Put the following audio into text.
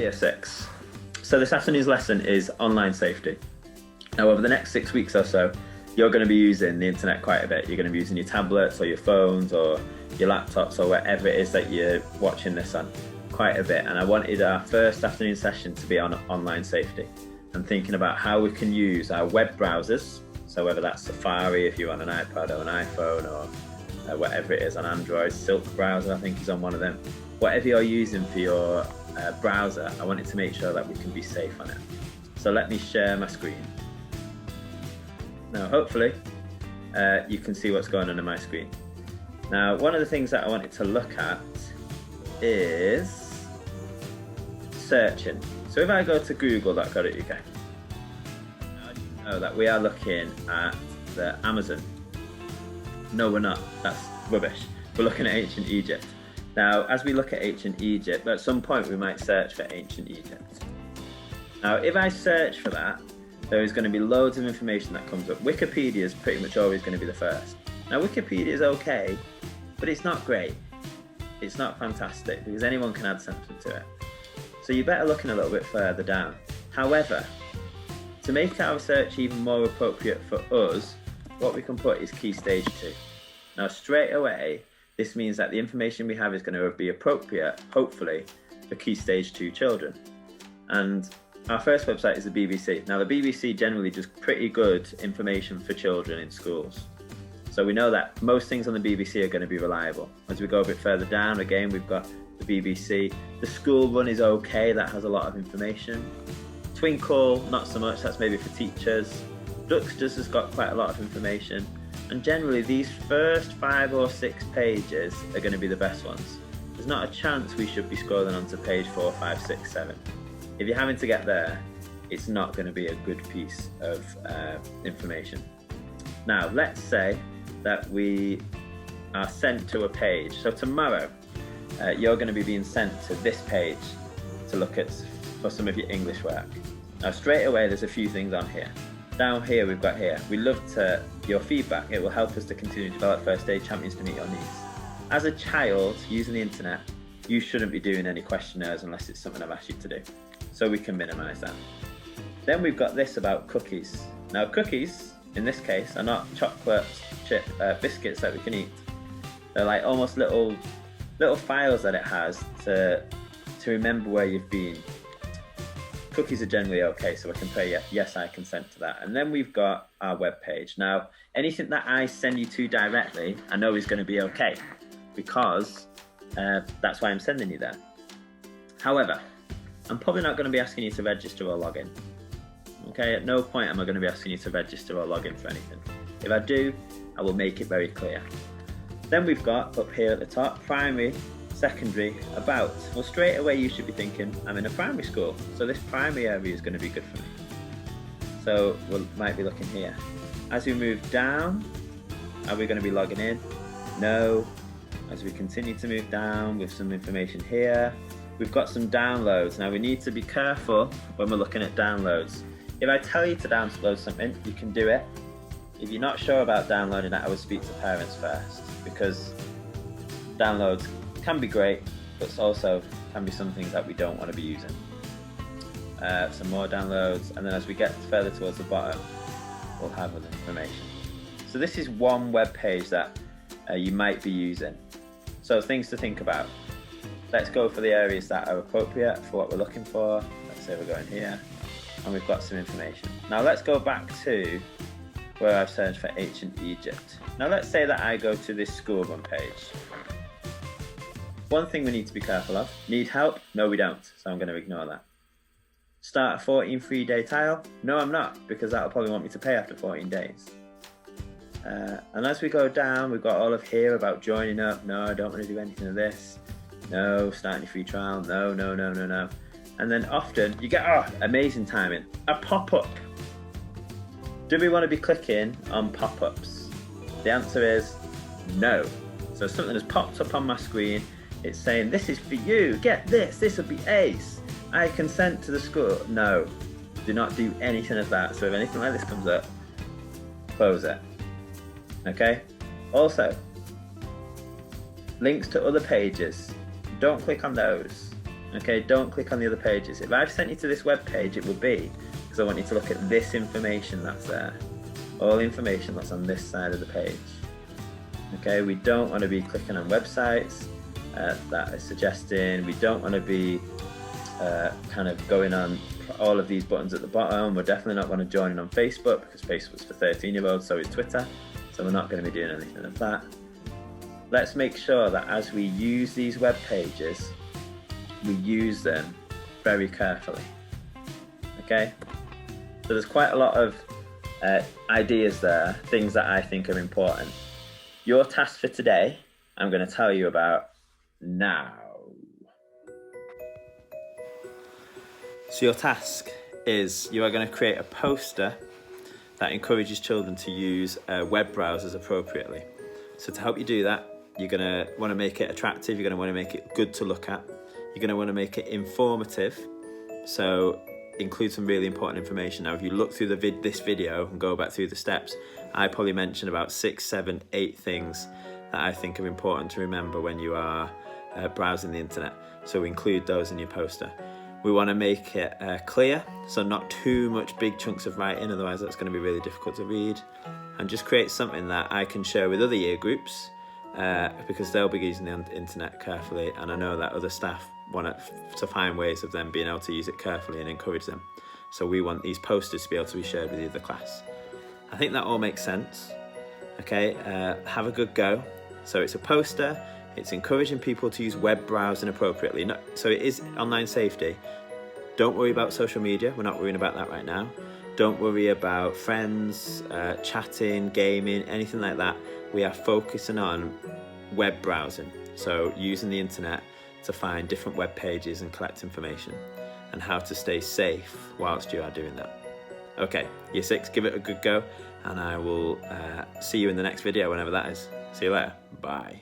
Year 6. So this afternoon's lesson is online safety. Now over the next 6 weeks or so, you're going to be using the internet quite a bit. You're going to be using your tablets or your phones or your laptops or whatever it is that you're watching this on quite a bit. And I wanted our first afternoon session to be on online safety and thinking about how we can use our web browsers. So whether that's Safari if you're on an iPad or an iPhone, or whatever it is on Android, Silk browser I think is on one of them. Whatever you're using for your browser, I wanted to make sure that we can be safe on it. So let me share my screen. Now hopefully you can see what's going on my screen. Now one of the things that I wanted to look at is searching. So if I go to google.co.uk, now you know that we are looking at the Amazon. No, we're not. That's rubbish. We're looking at ancient Egypt. Now, as we look at ancient Egypt, at some point we might search for ancient Egypt. Now, if I search for that, there is going to be loads of information that comes up. Wikipedia is pretty much always going to be the first. Now, Wikipedia is okay, but it's not great. It's not fantastic because anyone can add something to it. So you're better looking a little bit further down. However, to make our search even more appropriate for us, what we can put is Key Stage 2. Now straight away, this means that the information we have is going to be appropriate, hopefully, for Key Stage 2 children. And our first website is the BBC. Now the BBC generally does pretty good information for children in schools. So we know that most things on the BBC are going to be reliable. As we go a bit further down, again, we've got the BBC. The school one is okay, that has a lot of information. Twinkle, not so much, that's maybe for teachers. Duxters has got quite a lot of information, and generally these first 5 or 6 pages are going to be the best ones. There's not a chance we should be scrolling onto page 4, 5, 6, 7. If you're having to get there, it's not going to be a good piece of information. Now let's say that we are sent to a page. So tomorrow you're going to be being sent to this page to look at for some of your English work. Now straight away there's a few things on here. Down here we've got here, we love your feedback. It will help us to continue to develop first aid champions to meet your needs. As a child using the internet, you shouldn't be doing any questionnaires unless it's something I've asked you to do. So we can minimize that. Then we've got this about cookies. Now cookies, in this case, are not chocolate chip biscuits that we can eat. They're like almost little files that it has to remember where you've been. Cookies are generally okay, so I can say yes, I consent to that. And then we've got our web page. Now, anything that I send you to directly, I know is going to be okay, because that's why I'm sending you there. However, I'm probably not going to be asking you to register or log in. Okay, at no point am I going to be asking you to register or log in for anything. If I do, I will make it very clear. Then we've got up here at the top, primary, secondary, about. Well, straight away you should be thinking, I'm in a primary school, so this primary area is going to be good for me. So we might be looking here. As we move down, are we going to be logging in? No. As we continue to move down with some information here, we've got some downloads. Now we need to be careful when we're looking at downloads. If I tell you to download something, you can do it. If you're not sure about downloading it, I would speak to parents first, because downloads can be great, but also can be some things that we don't want to be using. Some more downloads, and then as we get further towards the bottom, we'll have other information. So this is one web page that you might be using. So things to think about. Let's go for the areas that are appropriate for what we're looking for. Let's say we're going here, and we've got some information. Now let's go back to where I've searched for ancient Egypt. Now let's say that I go to this school run page. One thing we need to be careful of. Need help? No, we don't. So I'm going to ignore that. Start a 14 free day trial? No, I'm not, because that'll probably want me to pay after 14 days. And as we go down, we've got all of here about joining up. No, I don't want to do anything of this. No, starting a free trial. No. And then often you get, amazing timing, a pop-up. Do we want to be clicking on pop-ups? The answer is no. So something has popped up on my screen. It's saying, this is for you, get this will be ace. I consent to the school. No, do not do anything of that. So if anything like this comes up, close it. Okay? Also, links to other pages, don't click on those. Okay, don't click on the other pages. If I've sent you to this web page, it would be because I want you to look at this information that's there. All the information that's on this side of the page. Okay, we don't want to be clicking on websites that are suggesting. We don't want to be kind of going on all of these buttons at the bottom. We're definitely not going to join in on Facebook because Facebook's for 13-year-olds, so is Twitter. So we're not going to be doing anything of that. Let's make sure that as we use these web pages, we use them very carefully. Okay? So there's quite a lot of ideas there, things that I think are important. Your task for today, I'm going to tell you about now. So your task is you are going to create a poster that encourages children to use web browsers appropriately. So to help you do that, you're going to want to make it attractive, you're going to want to make it good to look at, you're going to want to make it informative, so include some really important information. Now if you look through this video and go back through the steps, I probably mentioned about 6, 7, 8 things that I think are important to remember when you are browsing the internet. So include those in your poster. We want to make it clear, so not too much big chunks of writing, otherwise that's going to be really difficult to read. And just create something that I can share with other year groups because they'll be using the internet carefully, and I know that other staff want to find ways of them being able to use it carefully and encourage them. So we want these posters to be able to be shared with the other class. I think that all makes sense. Okay, have a good go. So it's a poster, it's encouraging people to use web browsing appropriately. So it is online safety. Don't worry about social media, we're not worrying about that right now. Don't worry about friends, chatting, gaming, anything like that. We are focusing on web browsing. So using the internet to find different web pages and collect information, and how to stay safe whilst you are doing that. Okay, year 6, give it a good go, and I will see you in the next video whenever that is. See you later, bye.